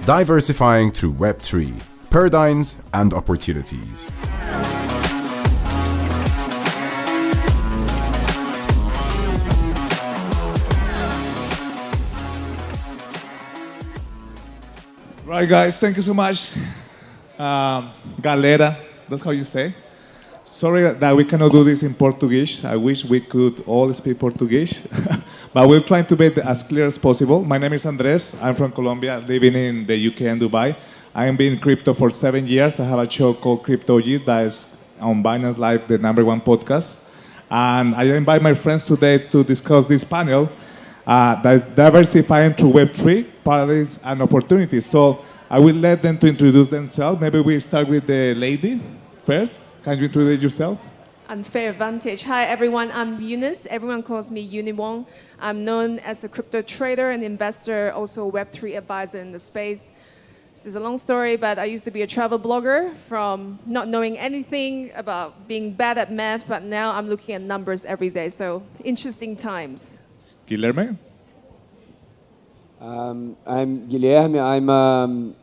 Diversifying through Web3, paradigms and opportunities. Right, guys, thank you so much. Galera, that's how you say. Sorry that we cannot do this in Portuguese. I wish we could all speak Portuguese. But we're trying to make it as clear as possible. My name is Andres. I'm from Colombia, living in the UK and Dubai. I have been in crypto for 7 years. I have a show called Crypto G's that is on Binance Live, the #1 podcast. And I invite my friends today to discuss this panel that is diversifying through Web3, paradigms and opportunities. So I will let them to introduce themselves. Maybe we start with the lady first. Can you introduce yourself? Unfair advantage. Hi everyone, I'm Eunice. Everyone calls me Uniwong. I'm known as a crypto trader and investor, also a Web3 advisor in the space. This is a long story, but I used to be a travel blogger from not knowing anything about being bad at math, but now I'm looking at numbers every day, so interesting times. Guilherme? I'm Guilherme. I'm a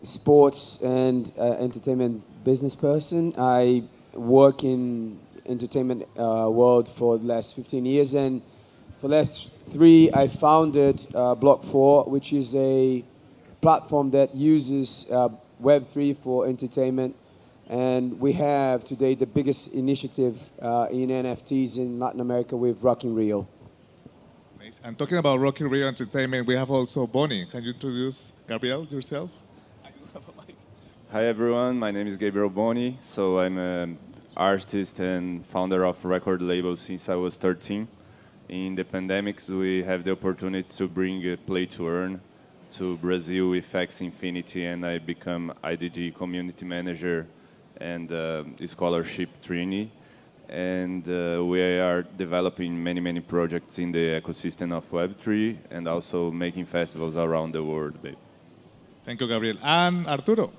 sports and entertainment business person. I work in entertainment world for the last 15 years, and for the last 3, I founded Block 4, which is a platform that uses Web3 for entertainment. And we have today the biggest initiative in NFTs in Latin America with Rock in Rio. Nice. And talking about Rock in Rio Entertainment, we have also Bonnie. Can you introduce Gabriel yourself? Hi everyone, my name is Gabriel Boni. So I'm an artist and founder of record label since I was 13. In the pandemics, we have the opportunity to bring play to earn to Brazil with X Infinity, and I become IDG community manager and scholarship trainee. And we are developing many projects in the ecosystem of Web3 and also making festivals around the world. Thank you, Gabriel. And Arturo?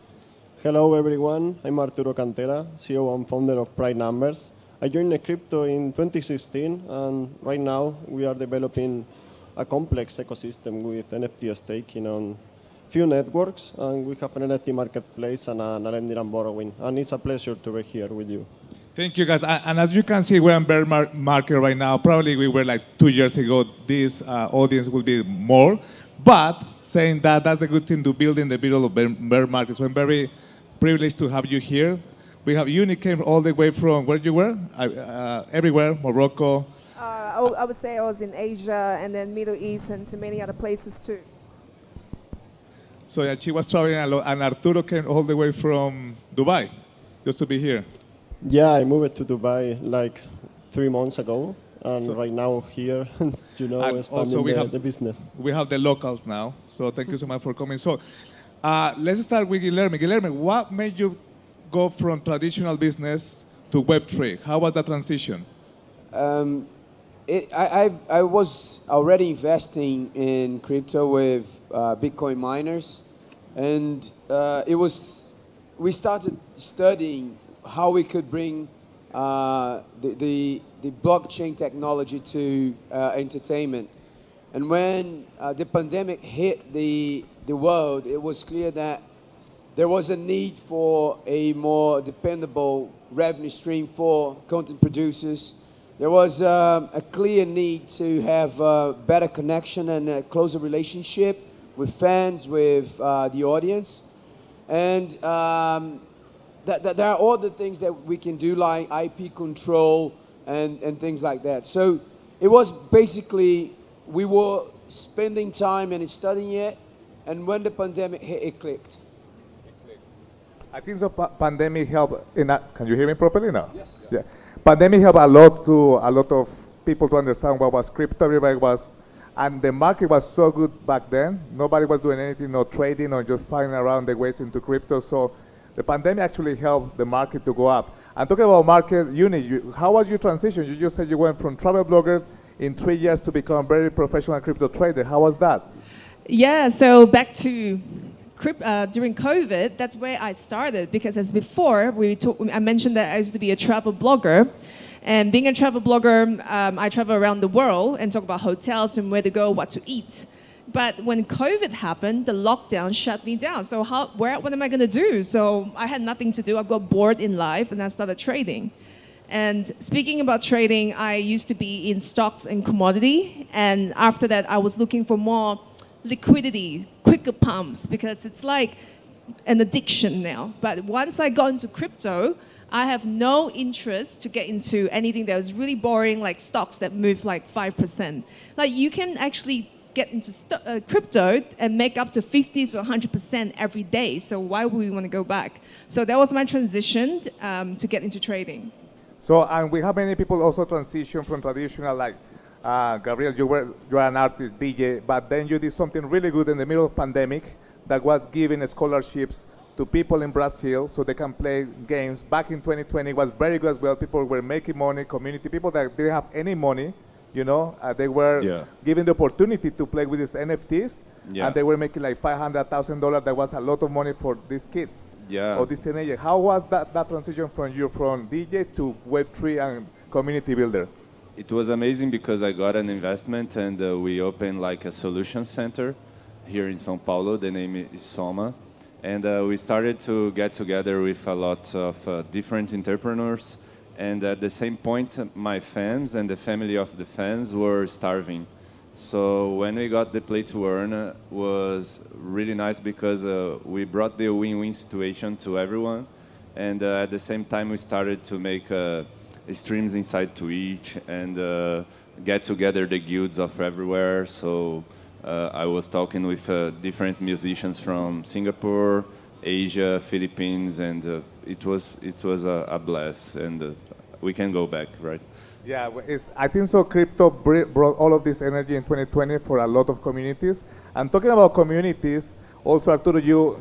Hello everyone, I'm Arturo Cantera, CEO and founder of Pride Numbers. I joined the crypto in 2016, and right now we are developing a complex ecosystem with NFT staking on few networks, and we have an NFT marketplace and an lending and borrowing, and it's a pleasure to be here with you. Thank you, guys. And as you can see, we're in bear market right now. Probably we were like 2 years ago. This audience will be more. But saying that, that's the good thing to build in the middle of bear market. So I'm very privileged to have you here. We have Uni came all the way from where you were? Everywhere, Morocco. I would say I was in Asia and then Middle East and to many other places too. So yeah, she was traveling a lot, and Arturo came all the way from Dubai just to be here. Yeah, I moved to Dubai like 3 months ago, and right now here, expanding the business. We have the locals now, so thank you so much for coming. So let's start with Guilherme. Guilherme, what made you go from traditional business to Web3? How was that transition? I was already investing in crypto with Bitcoin miners, and we started studying how we could bring the blockchain technology to entertainment. And when the pandemic hit the world, it was clear that there was a need for a more dependable revenue stream for content producers. There was a clear need to have a better connection and a closer relationship with fans, with the audience. And there are other things that we can do, like IP control and things like that. So it was basically, we were spending time and studying it, and when the pandemic hit, it clicked. I think the pandemic helped. Can you hear me properly now? Yes. Yeah. Pandemic helped a lot of people to understand what was crypto. Everybody was, and the market was so good back then. Nobody was doing anything, no trading, or just finding around the ways into crypto. So the pandemic actually helped the market to go up. And talking about market, Uni, how was your transition? You just said you went from travel blogger in 3 years to become a very professional crypto trader. How was that? Yeah, so back to during COVID, that's where I started, because as before, I mentioned that I used to be a travel blogger. And being a travel blogger, I travel around the world and talk about hotels and where to go, what to eat. But when COVID happened, the lockdown shut me down. So what am I going to do? So I had nothing to do. I got bored in life, and I started trading. And speaking about trading, I used to be in stocks and commodity. And after that, I was looking for more liquidity, quicker pumps, because it's like an addiction now. But once I got into crypto, I have no interest to get into anything that was really boring, like stocks that move like 5%. Like you can actually get into crypto and make up to 50 to 100% every day. So why would we want to go back? So that was my transition to get into trading. So, and we have many people also transition from traditional, like Gabriel, you're an artist, DJ, but then you did something really good in the middle of pandemic that was giving scholarships to people in Brazil so they can play games. Back in 2020, it was very good as well. People were making money, community, people that didn't have any money, you know, they were given the opportunity to play with these NFTs, and they were making like $500,000. That was a lot of money for these kids or these teenagers. How was that transition from you from DJ to Web3 and community builder? It was amazing because I got an investment and we opened like a solution center here in São Paulo. The name is Soma. And we started to get together with a lot of different entrepreneurs. And at the same point, my fans and the family of the fans were starving. So when we got the play to earn, was really nice because we brought the win-win situation to everyone. And at the same time, we started to make streams inside Twitch and get together the guilds of everywhere. So I was talking with different musicians from Singapore, Asia, Philippines, and it was a blast. And we can go back, right? Yeah, I think so. Crypto brought all of this energy in 2020 for a lot of communities. And talking about communities, also Arturo,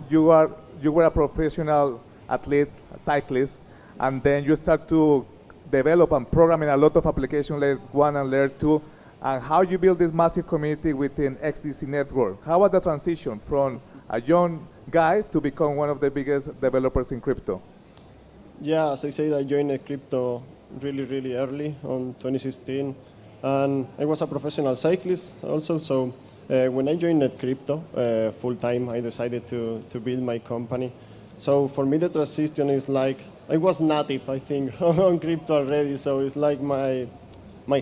you were a professional athlete, a cyclist, and then you start to develop and program in a lot of applications, layer 1 and layer 2. And how you build this massive community within XDC network? How was the transition from a young guy to become one of the biggest developers in crypto? Yeah, as I said, I joined crypto really early on 2016, and I was a professional cyclist also. So when I joined crypto full time, I decided to build my company. So for me, the transition is like I was native, I think, on crypto already. So it's like my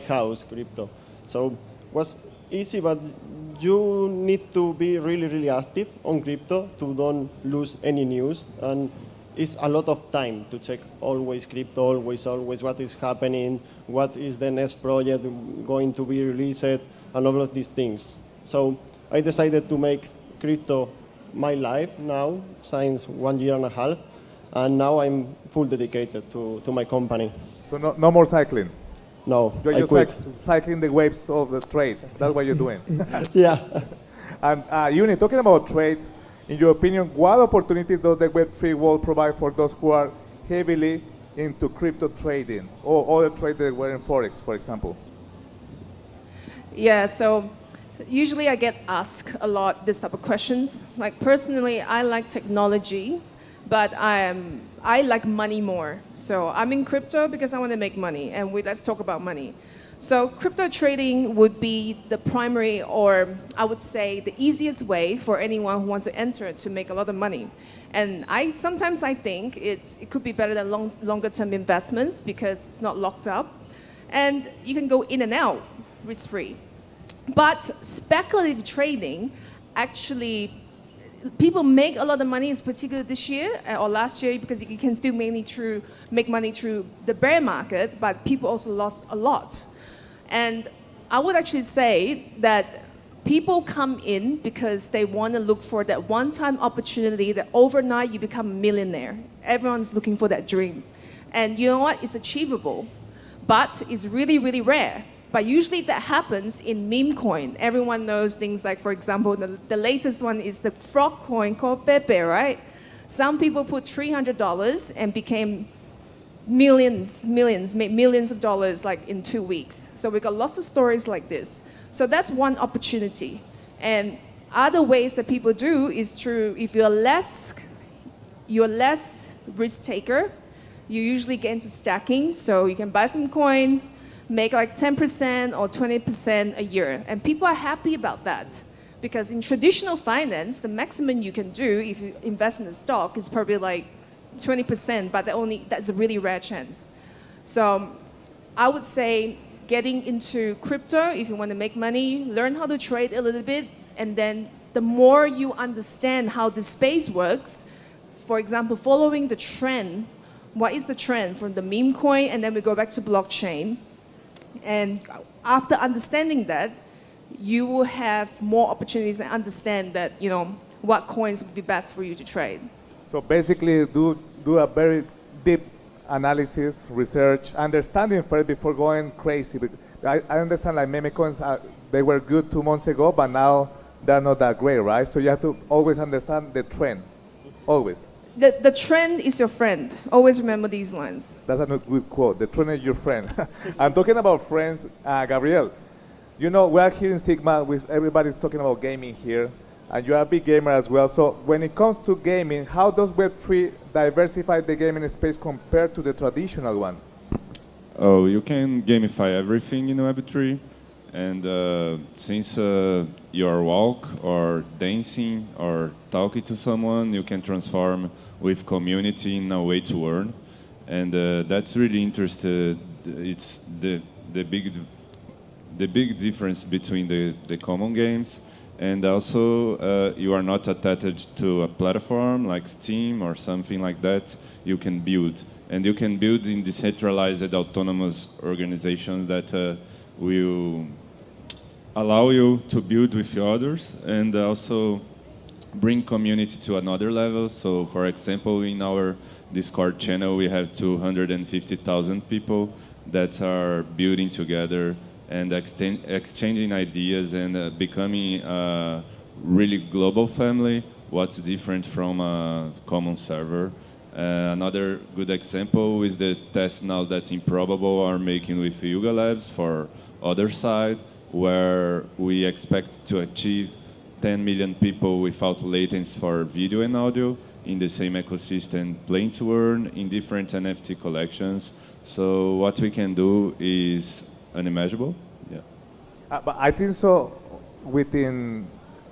house, crypto. So it was easy, but you need to be really active on crypto to don't lose any news. And it's a lot of time to check always crypto, always what is happening, what is the next project going to be released, and all of these things. So I decided to make crypto my life now since 1 year and a half, and now I'm full dedicated to my company. So no more cycling? No, You're I just quit. cycling the waves of the trades. That's what you're doing. Yeah. And Uni, talking about trades, in your opinion, what opportunities does the Web3 world provide for those who are heavily into crypto trading or other trades that were in Forex, for example? Yeah, so usually I get asked a lot this type of questions. Like personally, I like technology, but I like money more. So I'm in crypto because I want to make money, and let's talk about money. So crypto trading would be the primary, or I would say the easiest way for anyone who wants to enter to make a lot of money. And sometimes I think it could be better than longer term investments because it's not locked up, and you can go in and out risk-free. But speculative trading, actually, people make a lot of money, particularly this year or last year, because you can still make money through the bear market, but people also lost a lot. And I would actually say that people come in because they want to look for that one-time opportunity that overnight you become a millionaire. Everyone's looking for that dream. And you know what? It's achievable, but it's really rare. But usually that happens in meme coin. Everyone knows things like, for example, the latest one is the frog coin called Pepe, right? Some people put $300 and became made millions of dollars like in 2 weeks. So we got lots of stories like this. So that's one opportunity. And other ways that people do is through, if you're less risk taker, you usually get into stacking. So you can buy some coins, make like 10% or 20% a year. And people are happy about that Because in traditional finance, the maximum you can do if you invest in the stock is probably like 20%, but that's a really rare chance. So I would say getting into crypto, if you want to make money, learn how to trade a little bit, and then the more you understand how the space works, for example, following the trend, what is the trend from the meme coin, and then we go back to blockchain. And after understanding that, you will have more opportunities and understand that, what coins would be best for you to trade. So basically, do a very deep analysis, research, understanding first before going crazy. I understand like meme coins, they were good 2 months ago, but now they're not that great, right? So you have to always understand the trend, always. The trend is your friend. Always remember these lines. That's a good quote. The trend is your friend. And talking about friends, Gabriel, we're here in Sigma, everybody's talking about gaming here, and you're a big gamer as well. So when it comes to gaming, how does Web3 diversify the gaming space compared to the traditional one? Oh, you can gamify everything in Web3. And since your walk or dancing or talking to someone, you can transform with community in a way to earn. And that's really interesting. It's the big difference between the common games. And also, you are not attached to a platform like Steam or something like that. You can build. And you can build in decentralized autonomous organizations that will allow you to build with others and also bring community to another level. So for example, in our Discord channel, we have 250,000 people that are building together and exchanging ideas and becoming a really global family, what's different from a common server. Another good example is the test now that Improbable are making with Yuga Labs for other side, where we expect to achieve 10 million people without latency for video and audio in the same ecosystem, playing to earn in different NFT collections. So what we can do is unimaginable. Yeah. But I think so within,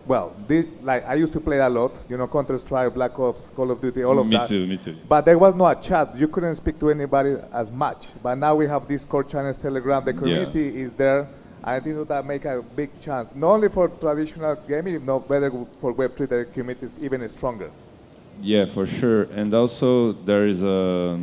I used to play a lot, Counter-Strike, Black Ops, Call of Duty, all of that. Me too. But there was no a chat. You couldn't speak to anybody as much. But now we have Discord channels, Telegram, the community is there. I think that make a big chance, not only for traditional gaming, no better for Web3, the community is even stronger. Yeah, for sure. And also there is a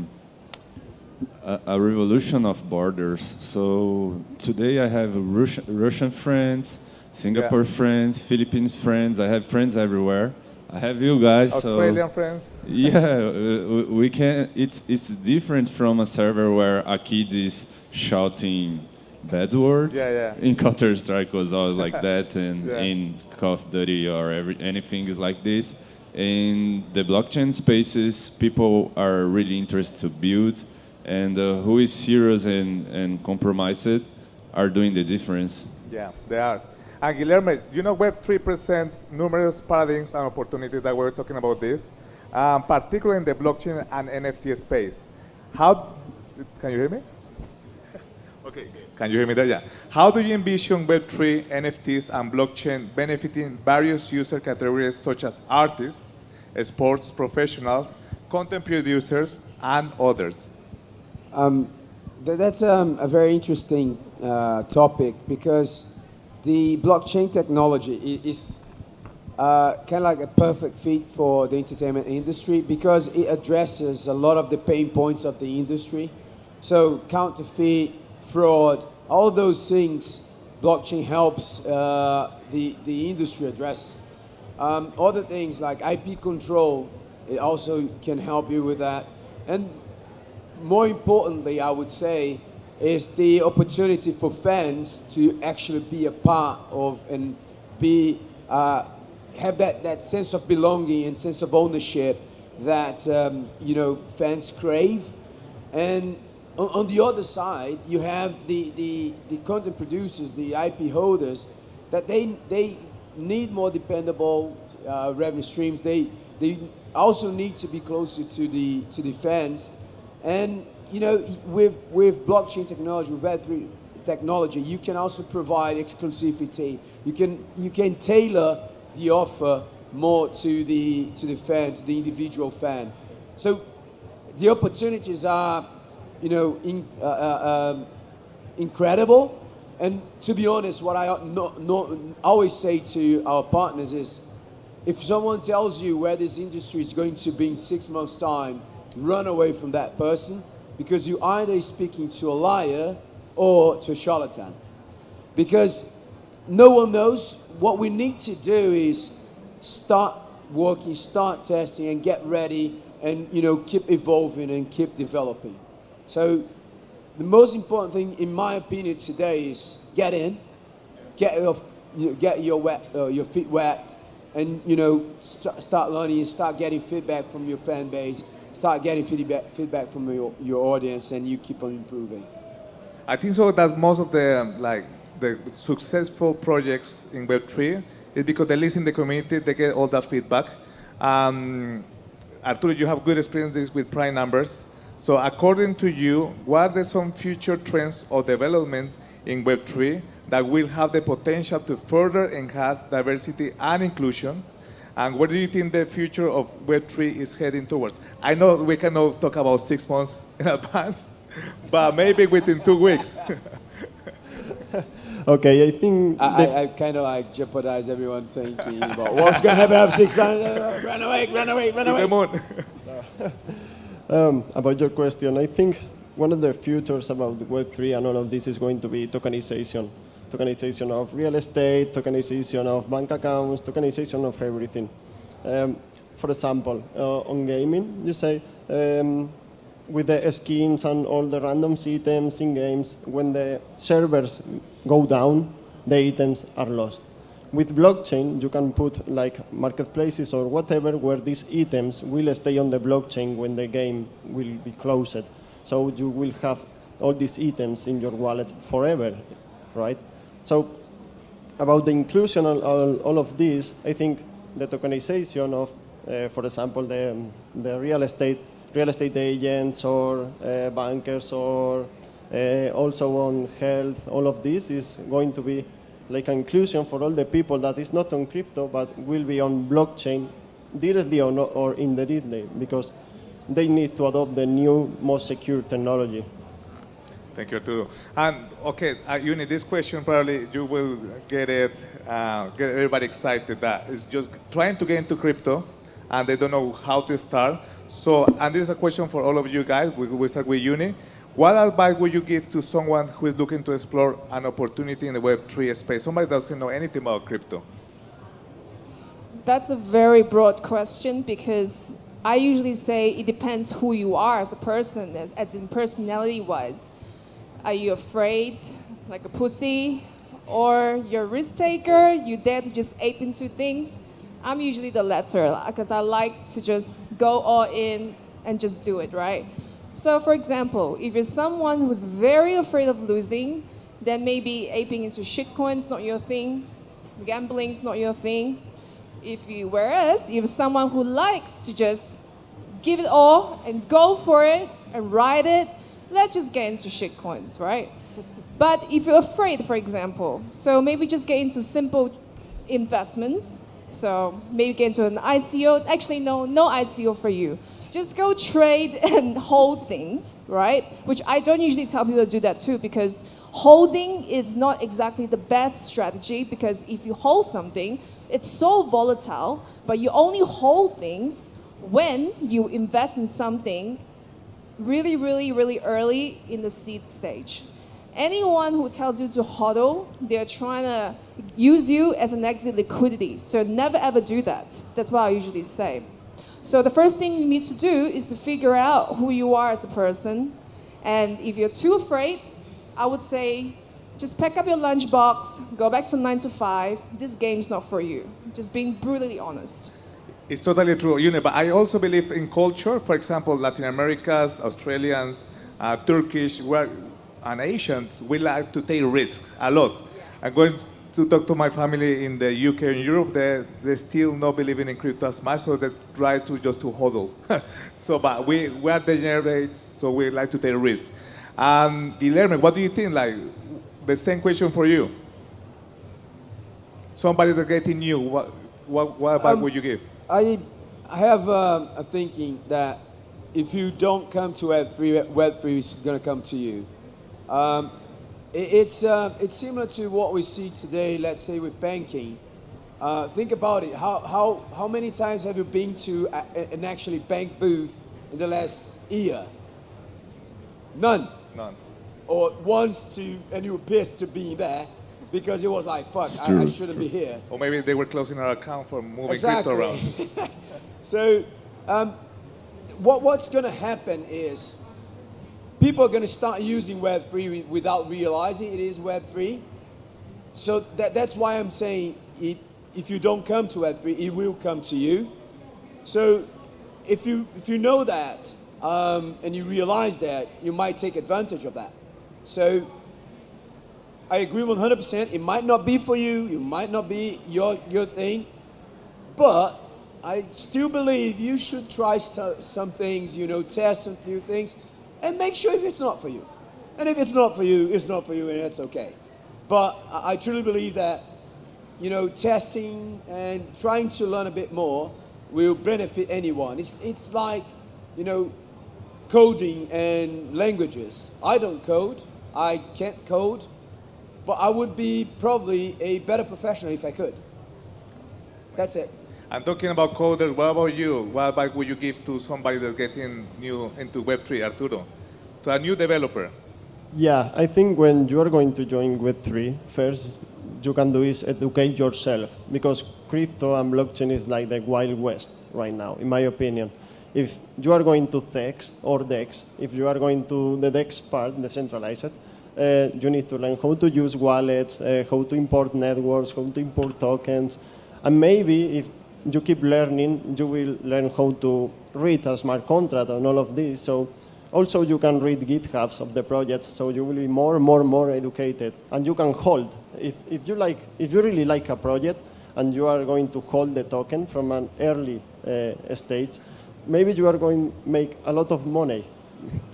revolution of borders. So today I have Russian friends, Singapore friends, Philippines friends. I have friends everywhere. I have you guys. Australian friends. Yeah, we can. It's different from a server where a kid is shouting bad words. In Counter-Strike was always like that, and in Call of Duty or anything is like this. In the blockchain spaces, people are really interested to build, and who is serious and compromised are doing the difference. Yeah, they are. And Guilherme, Web3 presents numerous paradigms and opportunities that we're talking about this, particularly in the blockchain and NFT space. Can you hear me? Okay, can you hear me there? Yeah. How do you envision Web3, NFTs, and blockchain benefiting various user categories such as artists, sports professionals, content producers, and others? That's a very interesting topic because the blockchain technology is kind of like a perfect fit for the entertainment industry because it addresses a lot of the pain points of the industry. So counterfeit, fraud, all those things, blockchain helps the industry address. Other things like IP control, it also can help you with that. And more importantly, I would say, is the opportunity for fans to actually be a part of and have that sense of belonging and sense of ownership that fans crave. And on the other side, you have the content producers, the IP holders, that they need more dependable revenue streams. They also need to be closer to the fans. And with blockchain technology, with Web3 technology, you can also provide exclusivity. You can tailor the offer more to the fan, to the individual fan. So the opportunities are, incredible. And to be honest, what I always say to our partners is, if someone tells you where this industry is going to be in 6 months' time, run away from that person, because you're either speaking to a liar or to a charlatan. Because no one knows. What we need to do is start working, start testing, and get ready, and keep evolving and keep developing. So the most important thing, in my opinion, today is get in, get your feet wet, and start learning and start getting feedback from your fan base, start getting feedback from your audience, and you keep on improving. I think so. That's most of the successful projects in Web3 is because they listen to the community, they get all that feedback. Arturo, you have good experiences with prime numbers. So according to you, what are some future trends or developments in Web3 that will have the potential to further enhance diversity and inclusion? And what do you think the future of Web3 is heading towards? I know we cannot talk about 6 months in advance, but maybe within 2 weeks. Okay, I think I kind of jeopardize everyone thinking about what's going to happen after 6 months. Run away. To the moon. About your question, I think one of the futures about Web3 and all of this is going to be tokenization. Tokenization of real estate, tokenization of bank accounts, tokenization of everything. For example, on gaming, you say, with the skins and all the random items in games, when the servers go down, the items are lost. With blockchain, you can put like marketplaces or whatever where these items will stay on the blockchain when the game will be closed. So you will have all these items in your wallet forever, right? So about the inclusion of all of this, I think the tokenization of, for example, the real estate agents or bankers or also on health, all of this is going to be like an inclusion for all the people that is not on crypto but will be on blockchain directly or, not, or indirectly, because they need to adopt the new, most secure technology. Thank you, Arturo. And okay, Uni, this question probably you will get everybody excited. That is just trying to get into crypto and they don't know how to start. So, and this is a question for all of you guys. We start with Uni. What advice would you give to someone who is looking to explore an opportunity in the Web3 space? Somebody that doesn't know anything about crypto. That's a very broad question, because I usually say it depends who you are as a person, as in personality-wise. Are you afraid, like a pussy, or you're a risk taker, you dare to just ape into things? I'm usually the latter, because I like to just go all in and just do it, right? So for example, if you're someone who's very afraid of losing, then maybe aping into shitcoins not your thing, gambling's not your thing. Whereas if you're someone who likes to just give it all and go for it and ride it, let's just get into shitcoins, right? But if you're afraid, for example, so maybe just get into simple investments. So maybe get into an ICO. Actually, no ICO for you. Just go trade and hold things, right? Which I don't usually tell people to do that too, because holding is not exactly the best strategy, because if you hold something, it's so volatile, but you only hold things when you invest in something really, really, really early in the seed stage. Anyone who tells you to hodl, they're trying to use you as an exit liquidity. So never ever do that. That's what I usually say. So the first thing you need to do is to figure out who you are as a person. And if you're too afraid, I would say just pack up your lunchbox, go back to 9 to 5. This game's not for you. Just being brutally honest. It's totally true, but I also believe in culture. For example, Latin Americans, Australians, Turkish, and Asians, we like to take risks a lot. Yeah. I'm going to talk to my family in the UK and Europe. They still not believing in crypto as much, so they try to just to hodl. So, but we are degenerates, so we like to take risks. Guilherme, what do you think? Like, the same question for you. Somebody that's getting new, what advice would you give? I have a thinking that if you don't come to Web3 is going to come to you. It's similar to what we see today, let's say, with banking. Think about it. How many times have you been to an actually bank booth in the last year? None. None. Or once and you were pissed to be there because it was like, fuck, I shouldn't be here. Or maybe they were closing our account for moving Exactly. crypto around. So what's going to happen is people are going to start using Web3 without realizing it is Web3. So that's why I'm saying if you don't come to Web3, it will come to you. So if you know that and you realize that, you might take advantage of that. So I agree 100%. It might not be for you. It might not be your thing. But I still believe you should try some things, test some few things, and make sure if it's not for you. And if it's not for you, it's not for you, and that's okay. But I truly believe that, testing and trying to learn a bit more will benefit anyone. It's like, coding and languages. I don't code. I can't code. But I would be probably a better professional if I could. That's it. I'm talking about coders. What about you? What advice would you give to somebody that's getting new into Web3, Arturo? To a new developer? Yeah, I think when you are going to join Web3, first you can do is educate yourself, because crypto and blockchain is like the Wild West right now, in my opinion. If you are going to DEX or DEX, if you are going to the DEX part, decentralized, you need to learn how to use wallets, how to import networks, how to import tokens, and maybe if you keep learning, you will learn how to read a smart contract and all of this. So also you can read GitHubs of the projects, so you will be more educated, and you can hold. If you really like a project and you are going to hold the token from an early stage, maybe you are going to make a lot of money.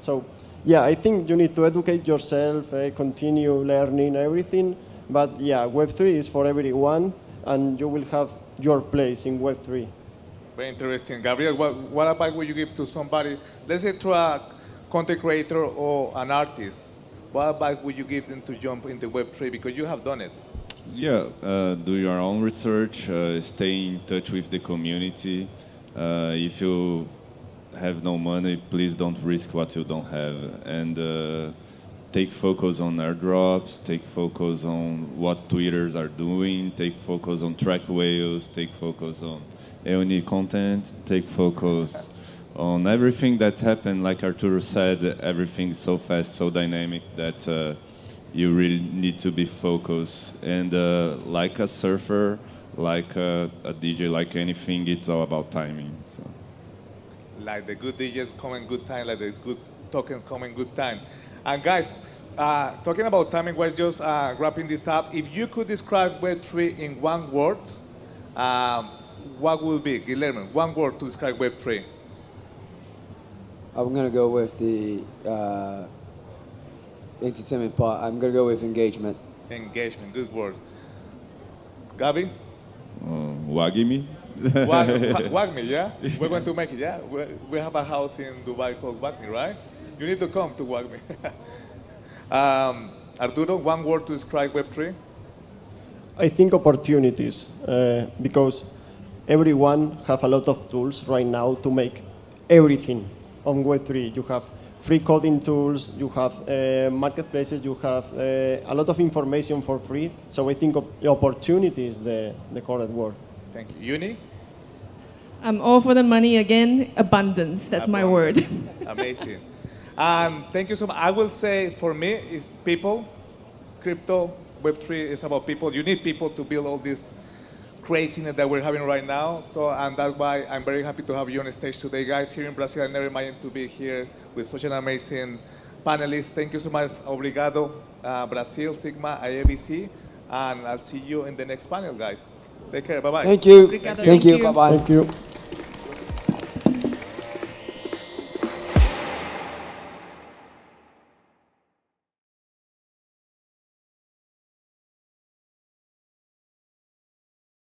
So yeah, I think you need to educate yourself, continue learning everything. But yeah, Web3 is for everyone, and you will have your place in Web3. Very interesting. Gabriel, what advice would you give to somebody, let's say to a content creator or an artist? What advice would you give them to jump into Web3, because you have done it? Yeah, do your own research, stay in touch with the community. If you have no money, please don't risk what you don't have. And take focus on airdrops, take focus on what Twitters are doing, take focus on track whales, take focus on AONI content, take focus on everything that's happened. Like Arturo said, everything's so fast, so dynamic that you really need to be focused. And like a surfer, like a DJ, like anything, it's all about timing. So. Like the good DJs come in good time, like the good tokens come in good time. And guys, talking about timing, we're just wrapping this up. If you could describe Web3 in one word, what would be, Guillermo, one word to describe Web3? I'm going to go with the entertainment part. I'm going to go with engagement. Engagement, good word. Gabi? Wagimi? Wagmi, yeah? We're going to make it, yeah? We have a house in Dubai called Wagmi, right? You need to come to Wagmi. Arturo, one word to describe Web3? I think opportunities, because everyone have a lot of tools right now to make everything on Web3. You have free coding tools, you have marketplaces, you have a lot of information for free. So I think opportunity is the correct word. Thank you. Uni? I'm all for the money again. Abundance. That's my word. Amazing. Thank you so much. I will say for me, it's people. Crypto, Web3 is about people. You need people to build all this craziness that we're having right now. So, and that's why I'm very happy to have you on stage today, guys. Here in Brazil, I never imagined to be here with such an amazing panelist. Thank you so much. Obrigado, Brazil, Sigma, IABC. And I'll see you in the next panel, guys. Take care. Bye-bye. Thank you. Obrigada. Thank you. Thank you. Bye-bye. Thank you.